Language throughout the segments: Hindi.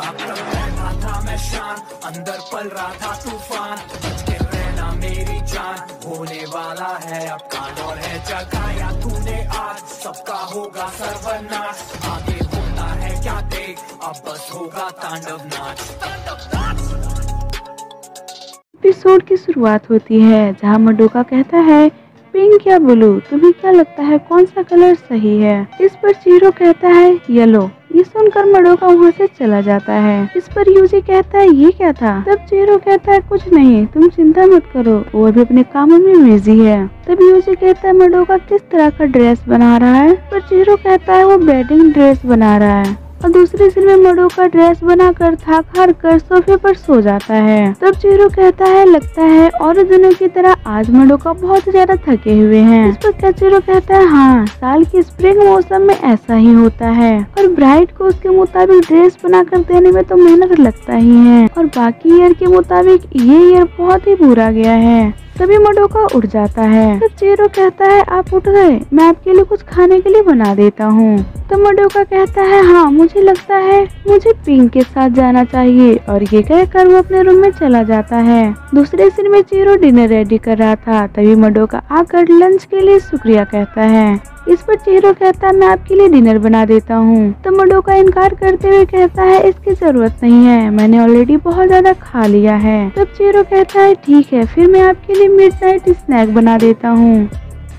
बैठा था मैं शान, अंदर पल रहा था तूफान, बच के रहना मेरी जान, होने वाला है अब कांड और है जगाया तूने आज, सबका होगा सर्वनाश, आगे होता है क्या देख, अब बस होगा तांडव नाच, तांडव नाच। एपिसोड की शुरुआत होती है जहां मडोका कहता है पिंक या ब्लू, तुम्हें क्या लगता है कौन सा कलर सही है। इस पर चिहिरो कहता है येलो। ये सुनकर मडोका वहाँ से चला जाता है। इस पर यूजी कहता है ये क्या था। तब चिहिरो कहता है कुछ नहीं, तुम चिंता मत करो, वो अभी अपने कामों में बिजी है। तब यूजी कहता है मडोका किस तरह का ड्रेस बना रहा है। पर चिहिरो कहता है वो वेडिंग ड्रेस बना रहा है। और दूसरी सीन में मडोका ड्रेस बनाकर थक हार कर सोफे पर सो जाता है। तब चिहिरो कहता है लगता है और दिनों की तरह आज मडोका बहुत ज्यादा थके हुए हैं। इस पर चिहिरो कहता है हाँ, साल की स्प्रिंग मौसम में ऐसा ही होता है और ब्राइड को उसके मुताबिक ड्रेस बनाकर देने में तो मेहनत लगता ही है और बाकी ईयर के मुताबिक ये ईयर बहुत ही बुरा गया है। तभी मडोका उठ जाता है। तब चिहिरो कहता है आप उठ गए, मैं आपके लिए कुछ खाने के लिए बना देता हूँ। तो मडोका कहता है हाँ, मुझे लगता है मुझे पिंक के साथ जाना चाहिए और ये कहकर वो अपने रूम में चला जाता है। दूसरे सीन में चिहिरो डिनर रेडी कर रहा था। तभी मडोका आकर लंच के लिए शुक्रिया कहता है। इस पर चिहिरो कहता है मैं आपके लिए डिनर बना देता हूँ। तो मडोका इनकार करते हुए कहता है इसकी जरूरत नहीं है, मैंने ऑलरेडी बहुत ज्यादा खा लिया है। तब चिहिरो कहता है ठीक है, फिर मैं आपके लिए मिडनाइट स्नैक बना देता हूँ।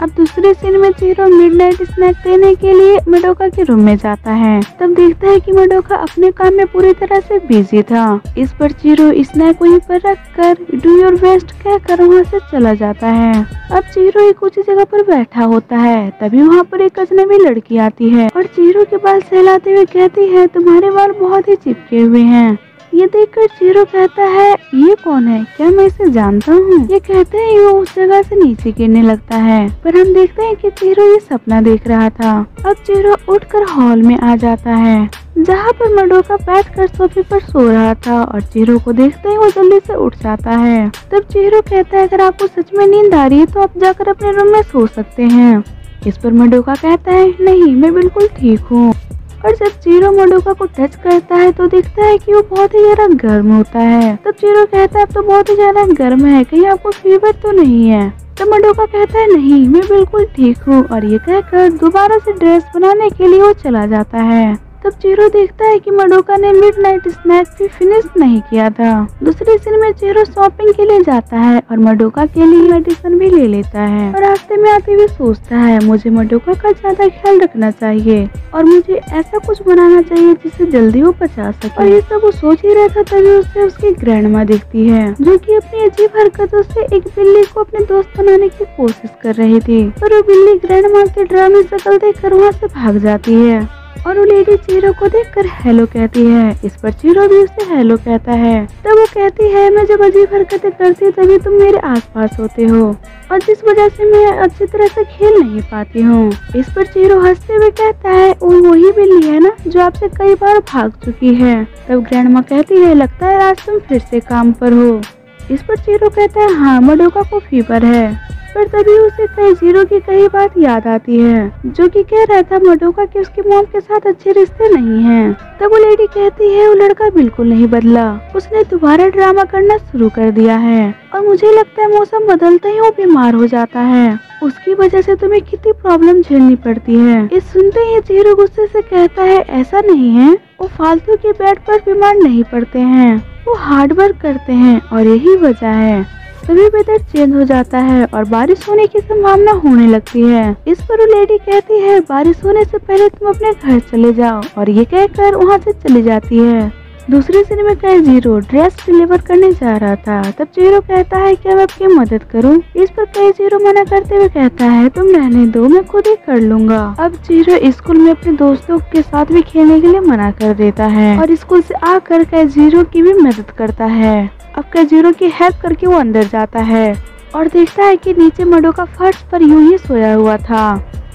अब दूसरे सीन में चिहिरो मिडनाइट स्नैक देने के लिए मडोका के रूम में जाता है। तब देखता है कि मडोका अपने काम में पूरी तरह से बिजी था। इस पर चिहिरो स्नैक वहीं पर रख कर डू योर बेस्ट कहकर वहाँ से चला जाता है। अब चिहिरो एक ऊंची जगह पर बैठा होता है। तभी वहाँ पर एक अजनबी लड़की आती है और चिहिरो के बाल सहलाते हुए कहती है तुम्हारे बाल बहुत ही चिपके हुए हैं। ये देखकर चिहिरो कहता है ये कौन है, क्या मैं इसे जानता हूँ। ये कहते हैं वो उस जगह से नीचे गिरने लगता है। पर हम देखते हैं कि चिहिरो ये सपना देख रहा था। अब चिहिरो उठकर हॉल में आ जाता है जहाँ पर मडोका बैठकर सोफे पर सो रहा था और चिहिरो को देखते ही वो जल्दी से उठ जाता है। तब चिहिरो कहता है अगर आपको सच में नींद आ रही है तो आप जाकर अपने रूम में सो सकते हैं। इस पर मडोका कहता है नहीं, मैं बिल्कुल ठीक हूँ। और जब चिहिरो मडोका को टच करता है तो दिखता है कि वो बहुत ही ज्यादा गर्म होता है। तब चिहिरो कहता है अब तो बहुत ही ज्यादा गर्म है, कहीं आपको फीवर तो नहीं है। तब मडोका कहता है नहीं, मैं बिल्कुल ठीक हूँ और ये कहकर दोबारा से ड्रेस बनाने के लिए वो चला जाता है। तब चिहिरो देखता है कि मडोका ने मिडनाइट स्नैक भी फिनिश नहीं किया था। दूसरे सीन में चिहिरो शॉपिंग के लिए जाता है और मडोका के लिए मेडिसिन भी ले लेता है और रास्ते में आते हुए सोचता है मुझे मडोका का ज्यादा ख्याल रखना चाहिए और मुझे ऐसा कुछ बनाना चाहिए जिससे जल्दी वो पचा सके। और ये सब वो सोच ही रहा था तभी उसे उसकी ग्रैंडमा दिखती है जो कि अपनी अजीब हरकतों से एक बिल्ली को अपने दोस्त बनाने की कोशिश कर रही थी। पर वो बिल्ली ग्रैंडमा की ड्रामे शक्ल देखकर वहाँ से भाग जाती है और वो लेडी चिहिरो को देखकर हेलो कहती है। इस पर चिहिरो भी उसे हेलो कहता है। तब वो कहती है मैं जब अजीब हरकतें करती हूँ तभी तुम मेरे आसपास होते हो और जिस वजह से मैं अच्छी तरह से खेल नहीं पाती हूँ। इस पर चिहिरो हंसते हुए कहता है वही बिल्ली है ना जो आपसे कई बार भाग चुकी है। तब ग्रैंडमा कहती है लगता है आज तुम फिर से काम पर हो। इस पर चिहिरो कहता है हाँ, मडोका को फीवर है। पर तभी उसे काइजिरो की कई बात याद आती है जो कि कह रहा था मडोका कि उसकी मॉम के साथ अच्छे रिश्ते नहीं हैं। तब वो लेडी कहती है वो लड़का बिल्कुल नहीं बदला, उसने दोबारा ड्रामा करना शुरू कर दिया है और मुझे लगता है मौसम बदलते ही वो बीमार हो जाता है, उसकी वजह से तुम्हें कितनी प्रॉब्लम झेलनी पड़ती है। इस सुनते ही चिहिरो गुस्से से कहता है ऐसा नहीं है, वो फालतू के बेड पर बीमार नहीं पड़ते हैं, वो हार्ड वर्क करते हैं और यही वजह है। तभी वेदर चेंज हो जाता है और बारिश होने की संभावना होने लगती है। इस पर वो लेडी कहती है बारिश होने से पहले तुम अपने घर चले जाओ और ये कहकर वहाँ से चली जाती है। दूसरे सीन में काइजिरो ड्रेस डिलीवर करने जा रहा था। तब चिहिरो कहता है क्या मैं आपकी मदद करूं? इस पर काइजिरो मना करते हुए कहता है तुम रहने दो, मैं खुद ही कर लूंगा। अब चिहिरो स्कूल में अपने दोस्तों के साथ भी खेलने के लिए मना कर देता है और स्कूल से आकर काइजिरो की भी मदद करता है। अब काइजिरो की हेल्प करके वो अंदर जाता है और देखता है कि नीचे मडोका फर्श पर यूं ही सोया हुआ था।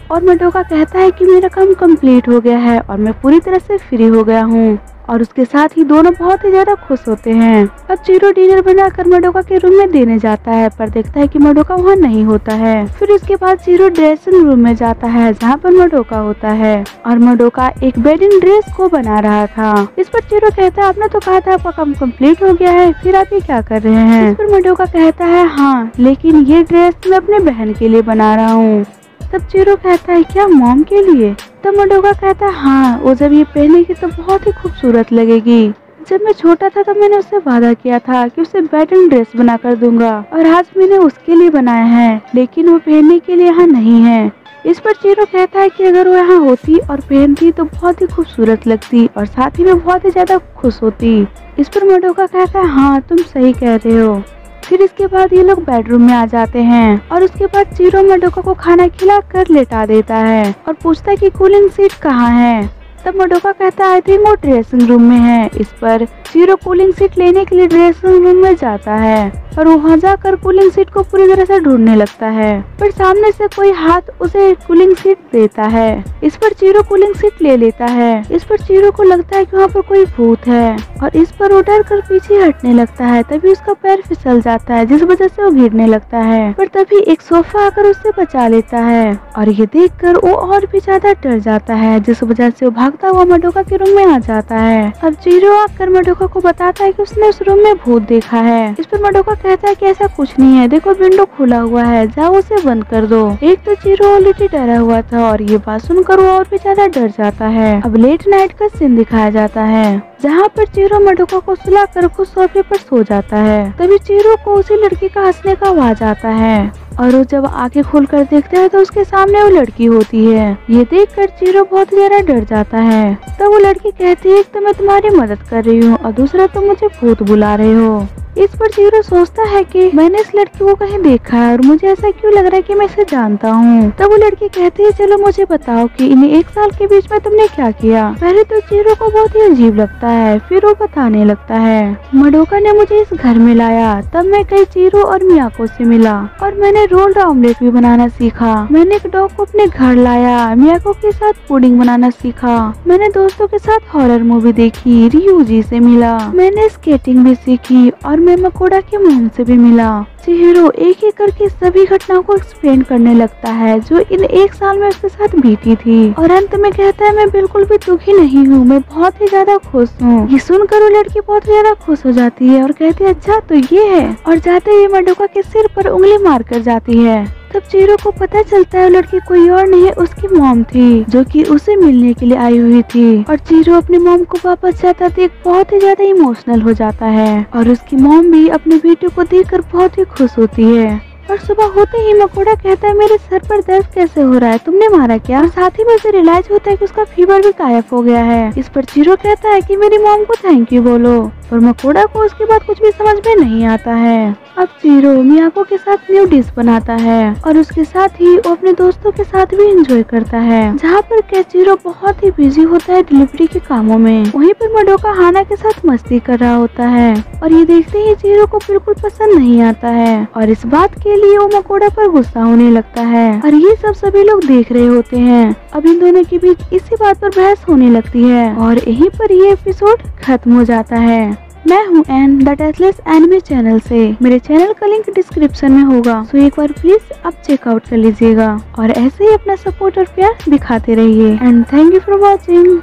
और मडोका कहता है कि मेरा काम कंप्लीट हो गया है और मैं पूरी तरह से फ्री हो गया हूँ। और उसके साथ ही दोनों बहुत ही ज्यादा खुश होते हैं। अब चिरो डिनर बनाकर मडोका के रूम में देने जाता है, पर देखता है कि मडोका वहाँ नहीं होता है। फिर उसके बाद चिरो ड्रेसिंग रूम में जाता है जहाँ पर मडोका होता है और मडोका एक वेडिंग ड्रेस को बना रहा था। इस पर चिरो कहता है आपने तो कहा था आपका काम कंप्लीट हो गया है, फिर आप ये क्या कर रहे हैं। इस पर मडोका कहता है हाँ, लेकिन ये ड्रेस मैं अपने बहन के लिए बना रहा हूँ। तब चिरो कहता है क्या मॉम के लिए। तब मडोका कहता है हाँ, वो जब ये पहनेगी तो बहुत ही खूबसूरत लगेगी। जब मैं छोटा था तब मैंने उससे वादा किया था कि उसे वेडिंग ड्रेस बना कर दूंगा और आज मैंने उसके लिए बनाया है, लेकिन वो पहनने के लिए यहाँ नहीं है। इस पर चिरो कहता है कि अगर वो यहाँ होती और पहनती तो बहुत ही खूबसूरत लगती और साथ ही में बहुत ही ज्यादा खुश होती। इस पर मडोका कहता है हाँ, तुम सही कह रहे हो। फिर इसके बाद ये लोग बेडरूम में आ जाते हैं और उसके बाद चिरो मडोका को खाना खिला कर लेटा देता है और पूछता है कि कूलिंग सीट कहाँ है। तब मडोका कहता है आई थिंक वो ड्रेसिंग रूम में है। इस पर चिरो कूलिंग सीट लेने के लिए ड्रेसिंग रूम में जाता है और वहाँ जाकर कूलिंग सीट को पूरी तरह से ढूंढने लगता है, पर सामने से कोई हाथ उसे कूलिंग सीट देता है। इस पर चिरो कूलिंग सीट ले लेता है। इस पर चिरो को लगता है कि वहाँ पर कोई भूत है और इस पर वो डर कर पीछे हटने लगता है। तभी उसका पैर फिसल जाता है जिस वजह से वो गिरने लगता है, पर तभी एक सोफा आकर उससे बचा लेता है और ये देखकर वो और भी ज्यादा डर जाता है, जिस वजह से वो भागता हुआ मडोका के रूम में आ जाता है। अब चिरो आकर मडोका को बताता है कि उसने उस रूम में भूत देखा है। इस पर मडोका कहता है कि ऐसा कुछ नहीं है, देखो विंडो खुला हुआ है, जाओ उसे बंद कर दो। एक तो चिरो ऑलरेडी डरा हुआ था और ये बात सुनकर वो और भी ज्यादा डर जाता है। अब लेट नाइट का सीन दिखाया जाता है जहाँ पर चिरो मडोका को सुलाकर खुद सोफे पर सो जाता है। तभी चिरो को उसी लड़की का हंसने का आवाज आता है और वो जब आंखें खोलकर देखता है तो उसके सामने वो लड़की होती है। ये देखकर चिरो बहुत ज्यादा डर जाता है। तब वो लड़की कहती है तो मैं तुम्हारी मदद कर रही हूँ और दूसरा तुम मुझे भूत बुला रहे हो। इस पर चिरो सोचता है कि मैंने इस लड़की को कहीं देखा है और मुझे ऐसा क्यों लग रहा है कि मैं इसे जानता हूँ। तब वो लड़की कहती है चलो मुझे बताओ कि इन 1 साल के बीच में तुमने क्या किया। पहले तो चिरो को बहुत ही अजीब लगता है, फिर वो बताने लगता है मडोका ने मुझे इस घर में लाया, तब मैं कई चिरो और मियाको से मिला और मैंने रोल्ड ऑमलेट भी बनाना सीखा। मैंने एक डॉग को अपने घर लाया, मियाको के साथ पुडिंग बनाना सीखा। मैंने दोस्तों के साथ हॉरर मूवी देखी, रियूजी से मिला। मैंने स्केटिंग भी सीखी और मैं मकोड़ा के मॉम से भी मिला। चिहिरो एक एक करके सभी घटनाओं को एक्सप्लेन करने लगता है जो इन 1 साल में उसके साथ बीती थी और अंत में कहता है मैं बिल्कुल भी दुखी नहीं हूँ, मैं बहुत ही ज्यादा खुश हूँ। ये सुनकर वो लड़की बहुत ज्यादा खुश हो जाती है और कहती है अच्छा तो ये है, और जाते ही मडोका के सिर पर उंगली मार कर जाती है। तब चिरो को पता चलता है लड़की कोई और नहीं उसकी मॉम थी जो कि उसे मिलने के लिए आई हुई थी और चिरो अपनी मॉम को वापस जाता देख बहुत ही ज्यादा इमोशनल हो जाता है और उसकी मॉम भी अपनी बेटी को देखकर बहुत ही खुश होती है। और सुबह होते ही मकोड़ा कहता है मेरे सर पर दर्द कैसे हो रहा है, तुमने मारा क्या। और साथ ही में उसे रियलाइज होता है कि उसका फीवर भी गायब हो गया है। इस पर चिरो कहता है कि मेरी मॉम को थैंक यू बोलो, पर मकोड़ा को उसके बाद कुछ भी समझ में नहीं आता है। अब चिरो मियाको के साथ न्यू डिश बनाता है और उसके साथ ही वो अपने दोस्तों के साथ भी एंजॉय करता है, जहाँ पर केचिरो बहुत ही बिजी होता है डिलीवरी के कामों में। वहीं पर मडोका हाना के साथ मस्ती कर रहा होता है और ये देखते ही चिरो को बिल्कुल पसंद नहीं आता है और इस बात के लिए वो मकोड़ा पर गुस्सा होने लगता है और ये सब सभी लोग देख रहे होते हैं। अब इन दोनों के बीच इसी बात पर बहस होने लगती है और यहीं पर ये एपिसोड खत्म हो जाता है। मैं हूँ एन द टेस्टलेस एनिमे चैनल से। मेरे चैनल का लिंक डिस्क्रिप्शन में होगा, सो एक बार प्लीज आप चेकआउट कर लीजिएगा और ऐसे ही अपना सपोर्ट और प्यार दिखाते रहिए and thank you for watching.